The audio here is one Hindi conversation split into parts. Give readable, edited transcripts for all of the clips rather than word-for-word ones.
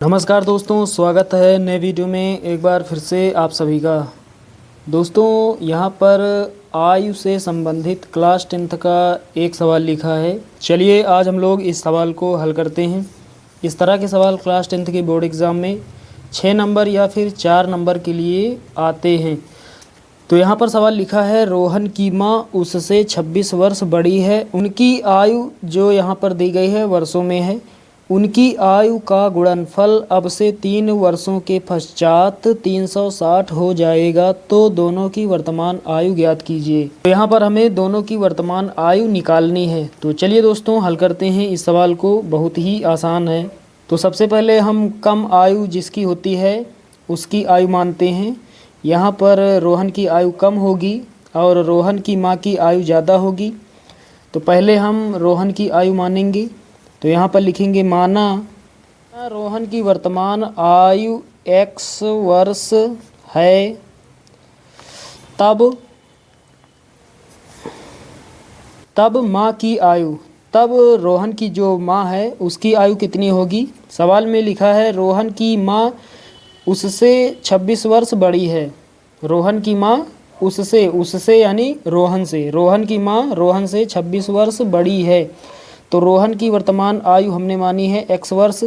नमस्कार दोस्तों, स्वागत है नए वीडियो में एक बार फिर से आप सभी का। दोस्तों यहाँ पर आयु से संबंधित क्लास 10th का एक सवाल लिखा है। चलिए आज हम लोग इस सवाल को हल करते हैं। इस तरह के सवाल क्लास 10th के बोर्ड एग्ज़ाम में 6 नंबर या फिर 4 नंबर के लिए आते हैं। तो यहाँ पर सवाल लिखा है, रोहन की माँ उससे 26 वर्ष बड़ी है। उनकी आयु जो यहाँ पर दी गई है वर्षों में है। उनकी आयु का गुणनफल अब से 3 वर्षों के पश्चात 360 हो जाएगा, तो दोनों की वर्तमान आयु ज्ञात कीजिए। तो यहाँ पर हमें दोनों की वर्तमान आयु निकालनी है। तो चलिए दोस्तों हल करते हैं इस सवाल को। बहुत ही आसान है। तो सबसे पहले हम कम आयु जिसकी होती है उसकी आयु मानते हैं। यहाँ पर रोहन की आयु कम होगी और रोहन की माँ की आयु ज़्यादा होगी। तो पहले हम रोहन की आयु मानेंगे। तो यहाँ पर लिखेंगे माना रोहन की वर्तमान आयु x वर्ष है, तब माँ की आयु, तब रोहन की जो माँ है उसकी आयु कितनी होगी। सवाल में लिखा है रोहन की माँ उससे 26 वर्ष बड़ी है। रोहन की माँ उससे यानी रोहन की माँ रोहन से 26 वर्ष बड़ी है। तो रोहन की वर्तमान आयु हमने मानी है x वर्ष।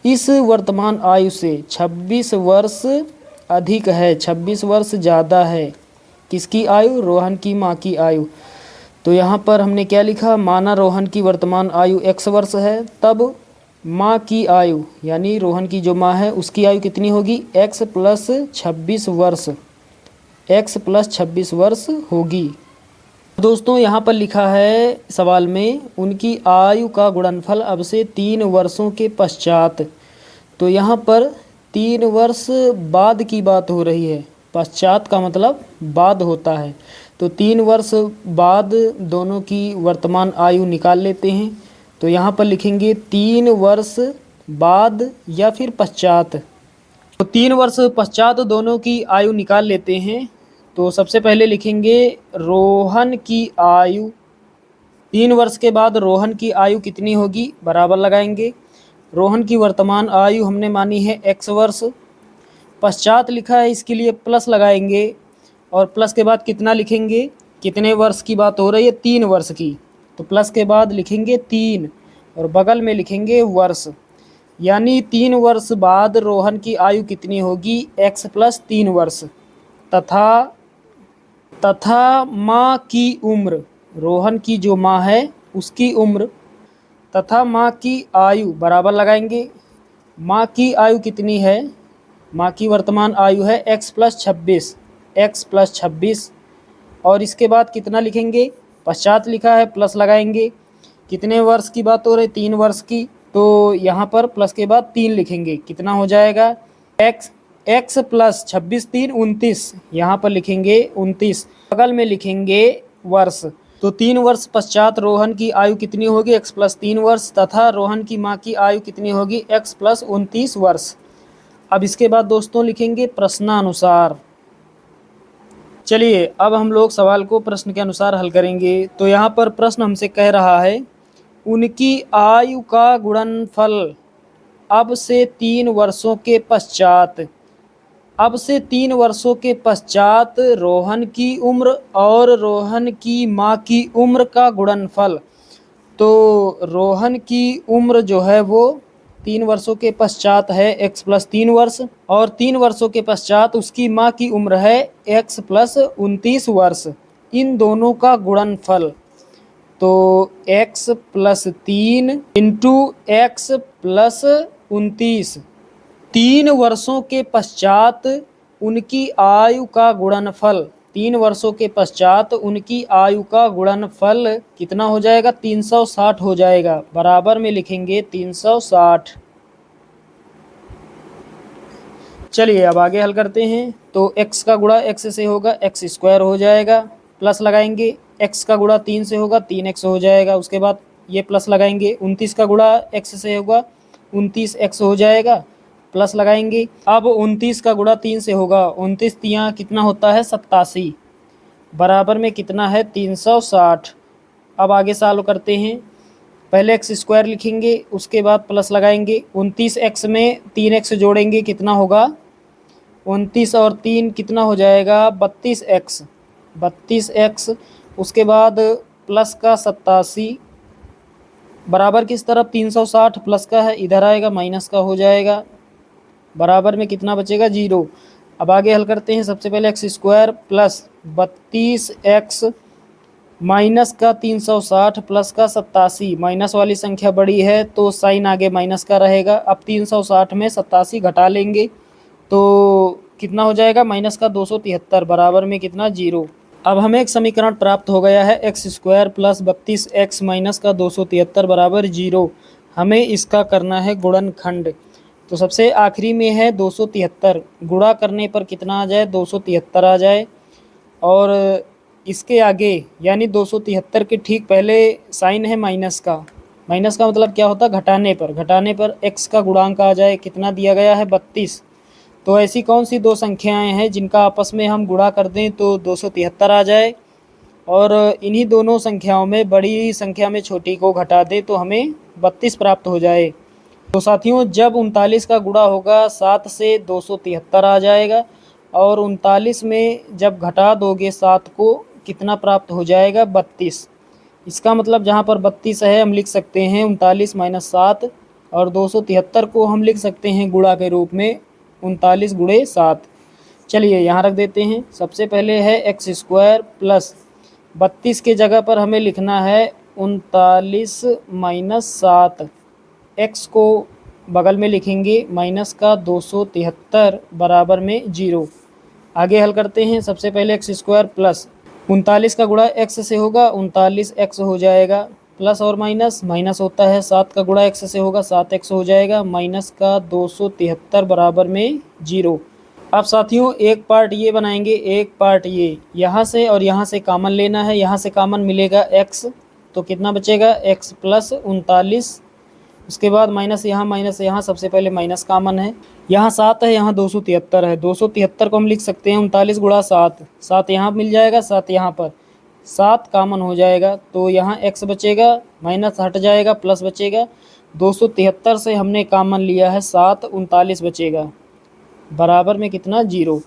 इस वर्तमान आयु से 26 वर्ष अधिक है, 26 वर्ष ज़्यादा है। किसकी आयु? रोहन की माँ की आयु। तो यहाँ पर हमने क्या लिखा, माना रोहन की वर्तमान आयु x वर्ष है, तब माँ की आयु यानी रोहन की जो माँ है उसकी आयु कितनी होगी, x प्लस 26 वर्ष, x प्लस 26 वर्ष होगी। दोस्तों यहाँ पर लिखा है सवाल में उनकी आयु का गुणनफल अब से 3 वर्षों के पश्चात। तो यहाँ पर 3 वर्ष बाद की बात हो रही है। पश्चात का मतलब बाद होता है। तो 3 वर्ष बाद दोनों की वर्तमान आयु निकाल लेते हैं। तो यहाँ पर लिखेंगे 3 वर्ष बाद या फिर पश्चात। तो 3 वर्ष पश्चात दोनों की आयु निकाल लेते हैं। तो सबसे पहले लिखेंगे रोहन की आयु, 3 वर्ष के बाद रोहन की आयु कितनी होगी, बराबर लगाएंगे। रोहन की वर्तमान आयु हमने मानी है x वर्ष, पश्चात लिखा है इसके लिए प्लस लगाएंगे और प्लस के बाद कितना लिखेंगे, कितने वर्ष की बात हो रही है, 3 वर्ष की। तो प्लस के बाद लिखेंगे 3 और बगल में लिखेंगे वर्ष, यानी 3 वर्ष बाद रोहन की आयु कितनी होगी, x प्लस 3 वर्ष। तथा माँ की उम्र, रोहन की जो माँ है उसकी उम्र, तथा माँ की आयु बराबर लगाएंगे। माँ की आयु कितनी है, माँ की वर्तमान आयु है x प्लस 26, x प्लस 26 और इसके बाद कितना लिखेंगे, पश्चात लिखा है प्लस लगाएंगे। कितने वर्ष की बात हो रही है, 3 वर्ष की। तो यहाँ पर प्लस के बाद 3 लिखेंगे, कितना हो जाएगा, x प्लस 26 3 29, यहाँ पर लिखेंगे 29, बगल में लिखेंगे वर्ष। तो 3 वर्ष पश्चात रोहन की आयु कितनी होगी, x प्लस 3 वर्ष, तथा रोहन की माँ की आयु कितनी होगी, x प्लस 29 वर्ष। अब इसके बाद दोस्तों लिखेंगे प्रश्नानुसार। चलिए अब हम लोग सवाल को प्रश्न के अनुसार हल करेंगे। तो यहाँ पर प्रश्न हमसे कह रहा है उनकी आयु का गुणनफल अब से 3 वर्षों के पश्चात, अब से 3 वर्षों के पश्चात रोहन की उम्र और रोहन की माँ की उम्र का गुणनफल। तो रोहन की उम्र जो है वो 3 वर्षों के पश्चात है x प्लस 3 वर्ष और 3 वर्षों के पश्चात उसकी माँ की उम्र है x प्लस 29 वर्ष। इन दोनों का गुणनफल, तो x plus 3 into x plus 29, 3 वर्षों के पश्चात उनकी आयु का गुणनफल, 3 वर्षों के पश्चात उनकी आयु का गुणनफल कितना हो जाएगा, 360 हो जाएगा। बराबर में लिखेंगे 360। चलिए अब आगे हल करते हैं। तो x का गुणा x से होगा, x स्क्वायर हो जाएगा, प्लस लगाएंगे। x का गुणा 3 से होगा, 3x हो जाएगा। उसके बाद ये प्लस लगाएंगे। 29 का गुणा x से होगा, 29x हो जाएगा, प्लस लगाएंगे। अब 29 का गुणा 3 से होगा, 29 तियाँ कितना होता है, 87, बराबर में कितना है, 360। अब आगे सॉल्व करते हैं। पहले एक्स स्क्वायर लिखेंगे, उसके बाद प्लस लगाएंगे। 29x में 3x जोड़ेंगे, कितना होगा 29 और 3 कितना हो जाएगा 32x। 32x उसके बाद प्लस का 87 बराबर किस तरफ 360 प्लस का है, इधर आएगा माइनस का हो जाएगा, बराबर में कितना बचेगा 0। अब आगे हल करते हैं। सबसे पहले x square plus 32x minus का 360 प्लस का 87, माइनस वाली संख्या बड़ी है तो साइन आगे माइनस का रहेगा। अब 360 में 87 घटा लेंगे तो कितना हो जाएगा माइनस का 273 बराबर में कितना 0। अब हमें एक समीकरण प्राप्त हो गया है x square plus 32x minus का 273 बराबर 0। हमें इसका करना है गुणनखंड। तो सबसे आखिरी में है 273, गुणा करने पर कितना आ जाए 273 आ जाए, और इसके आगे यानी 273 के ठीक पहले साइन है माइनस का। माइनस का मतलब क्या होता है घटाने पर x का गुणांक आ जाए, कितना दिया गया है 32। तो ऐसी कौन सी दो संख्याएं हैं जिनका आपस में हम गुणा कर दें तो 273 आ जाए, और इन्हीं दोनों संख्याओं में बड़ी संख्या में छोटी को घटा दें तो हमें 32 प्राप्त हो जाए। तो साथियों जब 39 का गुणा होगा 7 से 273 आ जाएगा, और 39 में जब घटा दोगे 7 को कितना प्राप्त हो जाएगा 32। इसका मतलब जहाँ पर 32 है हम लिख सकते हैं 39 माइनस 7, और 273 को हम लिख सकते हैं गुणा के रूप में 39 गुणे 7। चलिए यहाँ रख देते हैं। सबसे पहले है एक्स स्क्वायर प्लस 32 के जगह पर हमें लिखना है 39 माइनस 7, एक्स को बगल में लिखेंगे माइनस का 273 बराबर में 0। आगे हल करते हैं। सबसे पहले एक्स स्क्वायर प्लस 39 का गुणा एक्स से होगा 39x हो जाएगा, प्लस और माइनस माइनस होता है, 7 का गुणा एक्स से होगा 7x हो जाएगा, माइनस का 273 बराबर में 0। अब साथियों एक पार्ट ये बनाएंगे, एक पार्ट ये, यहाँ से और यहाँ से कॉमन लेना है। यहाँ से कॉमन मिलेगा x, तो कितना बचेगा x प्लस 39, उसके बाद माइनस यहाँ, सबसे पहले माइनस कॉमन है। यहाँ 7 है, यहाँ 273 है, 273 को हम लिख सकते हैं 39 गुणा 7, 7 यहाँ मिल जाएगा, 7 यहाँ पर, 7 कॉमन हो जाएगा तो यहाँ x बचेगा, माइनस हट जाएगा, प्लस बचेगा। 273 से हमने कॉमन लिया है 7, 39 बचेगा, बराबर में कितना 0।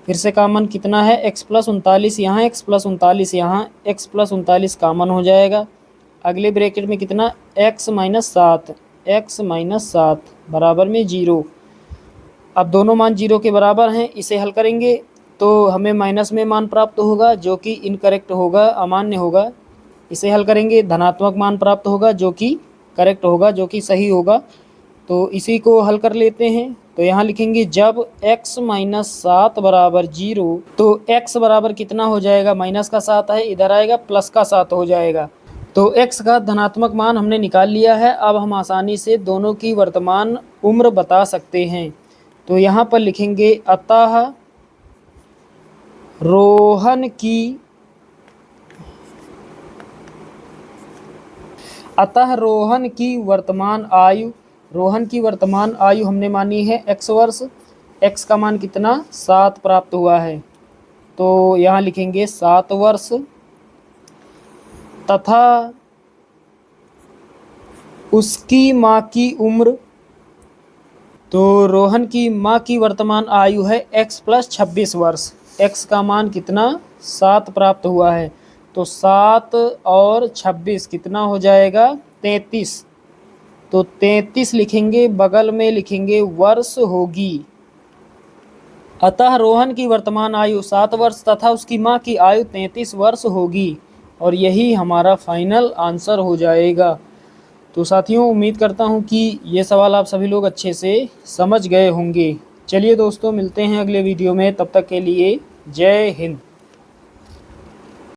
फिर से कॉमन कितना है x प्लस 39 यहाँ, x प्लस 39 यहाँ, x प्लस 39 कॉमन हो जाएगा। अगले ब्रैकेट में कितना x माइनस 7 बराबर में 0। अब दोनों मान 0 के बराबर हैं, इसे हल करेंगे तो हमें माइनस में मान प्राप्त होगा जो कि इनकरेक्ट होगा, अमान्य होगा। इसे हल करेंगे धनात्मक मान प्राप्त होगा जो कि करेक्ट होगा, जो कि सही होगा। तो इसी को हल कर लेते हैं। तो यहाँ लिखेंगे जब x माइनस 7 बराबर 0, तो x बराबर कितना हो जाएगा, माइनस का 7 है, इधर आएगा प्लस का 7 हो जाएगा। तो x का धनात्मक मान हमने निकाल लिया है। अब हम आसानी से दोनों की वर्तमान उम्र बता सकते हैं। तो यहाँ पर लिखेंगे अतः रोहन की वर्तमान आयु, रोहन की वर्तमान आयु हमने मानी है x वर्ष। x का मान कितना 7 प्राप्त हुआ है, तो यहाँ लिखेंगे 7 वर्ष, तथा उसकी माँ की उम्र। तो रोहन की माँ की वर्तमान आयु है x प्लस 26 वर्ष। x का मान कितना 7 प्राप्त हुआ है, तो 7 और 26 कितना हो जाएगा 33। तो 33 लिखेंगे, बगल में लिखेंगे वर्ष होगी। अतः रोहन की वर्तमान आयु 7 वर्ष तथा उसकी माँ की आयु 33 वर्ष होगी, और यही हमारा फाइनल आंसर हो जाएगा। तो साथियों उम्मीद करता हूँ कि ये सवाल आप सभी लोग अच्छे से समझ गए होंगे। चलिए दोस्तों मिलते हैं अगले वीडियो में, तब तक के लिए जय हिंद।